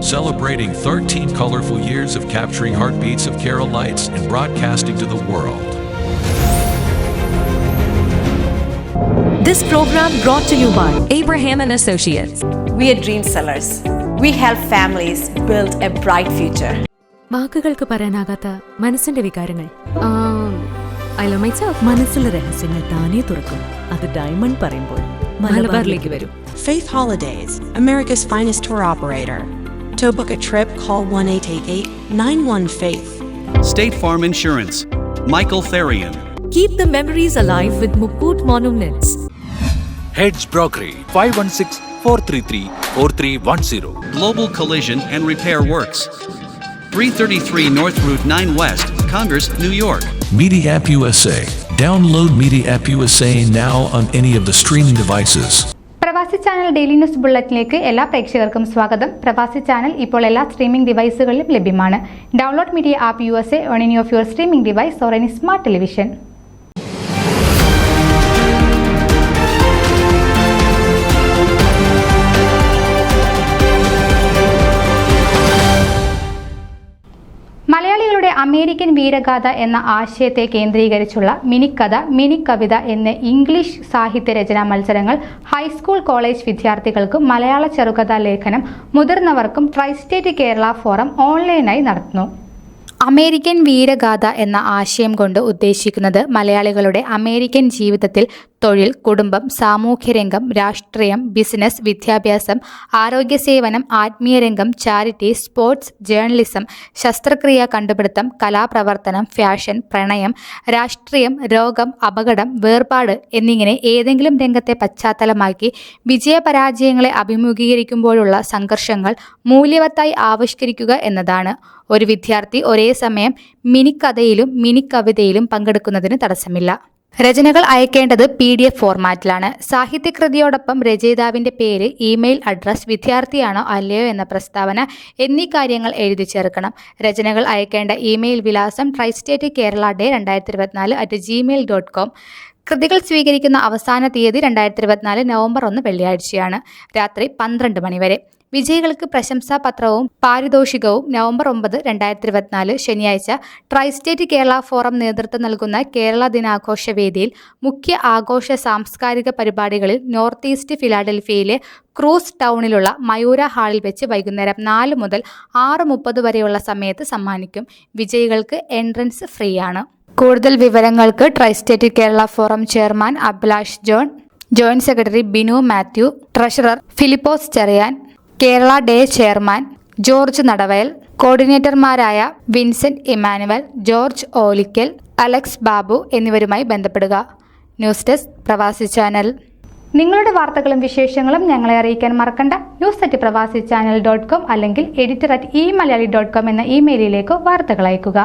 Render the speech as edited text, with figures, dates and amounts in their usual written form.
celebrating 13 colorful years of capturing heartbeats of Keralites and broadcasting to the world. This program brought to you by Abraham and Associates. We are dream sellers. We help families build a bright future. വാക്കുകൾക്ക് പറയാനാകാത്ത മനസ്സിന്റെ വികാരങ്ങൾ. I love myself. മനസ്സിലെ രഹസ്യങ്ങൾ താനേ തുറക്കും. അത് diamond പറയുമ്പോൾ മലബാറിലേക്ക് വരും. Faith Holidays, America's finest tour operator. To book a trip, call 1-888-91-FAITH. State Farm Insurance, Michael Therian. Keep the memories alive with Mukut Monuments. Heads Brokery 516-433-4310. Global Collision and Repair Works, 333 North Route 9 West, Congress, New York. Media App USA. Download Media App USA now on any of the streaming devices. പ്രവാസി channel daily news ബുള്ളറ്റിലേക്ക് എല്ലാ പ്രേക്ഷകർക്കും സ്വാഗതം. പ്രവാസി channel ഇപ്പോൾ എല്ലാ streaming ഡിവൈസുകളിലും ലഭ്യമാണ്. Download media app USA on any of your streaming device or any smart television. മലയാളികളുടെ American Veeragatha എന്ന ആശയത്തെ കേന്ദ്രീകരിച്ചുള്ള മിനിക്കഥ, മിനിക്കവിത എന്നീ ഇംഗ്ലീഷ് സാഹിത്യ രചനാ മത്സരങ്ങൾ ഹൈസ്കൂൾ, കോളേജ് വിദ്യാർത്ഥികൾക്കും മലയാള ചെറുകഥാ ലേഖനം മുതിർന്നവർക്കും ട്രൈസ്റ്റേറ്റ് കേരള ഫോറം ഓൺലൈനായി നടത്തുന്നു. അമേരിക്കൻ വീരഗാഥ എന്ന ആശയം കൊണ്ട് ഉദ്ദേശിക്കുന്നത് മലയാളികളുടെ അമേരിക്കൻ ജീവിതത്തിൽ തൊഴിൽ, കുടുംബം, സാമൂഹ്യരംഗം, രാഷ്ട്രീയം, ബിസിനസ്, വിദ്യാഭ്യാസം, ആരോഗ്യ സേവനം, ആത്മീയരംഗം, ചാരിറ്റി, സ്പോർട്സ്, ജേർണലിസം, ശസ്ത്രക്രിയ, കണ്ടുപിടുത്തം, കലാപ്രവർത്തനം, ഫാഷൻ, പ്രണയം, രാഷ്ട്രീയം, രോഗം, അപകടം, വേർപാട് എന്നിങ്ങനെ ഏതെങ്കിലും രംഗത്തെ പശ്ചാത്തലമാക്കി വിജയപരാജയങ്ങളെ അഭിമുഖീകരിക്കുമ്പോഴുള്ള സംഘർഷങ്ങൾ മൂല്യവത്തായി ആവിഷ്കരിക്കുക എന്നതാണ്. ഒരു വിദ്യാർത്ഥി ഒരേ സമയം മിനിക്കഥയിലും മിനിക്കവിതയിലും പങ്കെടുക്കുന്നതിന് തടസ്സമില്ല. രചനകൾ അയക്കേണ്ടത് PDF ഫോർമാറ്റിലാണ്. സാഹിത്യകൃതിയോടൊപ്പം രചയിതാവിൻ്റെ പേര്, ഇമെയിൽ അഡ്രസ്, വിദ്യാർത്ഥിയാണോ അല്ലയോ എന്ന പ്രസ്താവന എന്നീ കാര്യങ്ങൾ എഴുതി ചേർക്കണം. രചനകൾ അയക്കേണ്ട ഇമെയിൽ വിലാസം tristatekerala2024@gmail.com. കൃതികൾ സ്വീകരിക്കുന്ന അവസാന തീയതി 2024 നവംബർ 1 വെള്ളിയാഴ്ചയാണ്, രാത്രി 12 മണി വരെ. വിജയികൾക്ക് പ്രശംസാപത്രവും പാരിതോഷികവും നവംബർ 9, 2024 ശനിയാഴ്ച ട്രൈസ്റ്റേറ്റ് കേരള ഫോറം നേതൃത്വം നൽകുന്ന കേരള ദിനാഘോഷ വേദിയിൽ മുഖ്യ ആഘോഷ സാംസ്കാരിക പരിപാടികളിൽ നോർത്ത് ഈസ്റ്റ് ഫിലാഡൽഫിയയിലെ ക്രൂസ് ടൗണിലുള്ള മയൂര ഹാളിൽ വെച്ച് വൈകുന്നേരം 4 മുതൽ 6:30 വരെയുള്ള സമയത്ത് സമ്മാനിക്കും. വിജയികൾക്ക് എൻട്രൻസ് ഫ്രീ ആണ്. കൂടുതൽ വിവരങ്ങൾക്ക് tristate Kerala forum chairman Abhilash John, joint secretary Binu Mathew, treasurer Philipose Cherian, Kerala day chairman George Nadavayal, കോർഡിനേറ്റർമാരായ Vincent Emmanuel, George Olickal, Alex Babu എന്നിവരുമായി ബന്ധപ്പെടുക. ന്യൂസ് ഡെസ്ക് പ്രവാസി ചാനൽ. നിങ്ങളുടെ വാർത്തകളും വിശേഷങ്ങളും ഞങ്ങളെ അറിയിക്കാൻ മറക്കണ്ട. news@pravasichannel.com അല്ലെങ്കിൽ editor@eMalayali.com എന്ന ഇമെയിലിലേക്ക് വാർത്തകൾ അയക്കുക.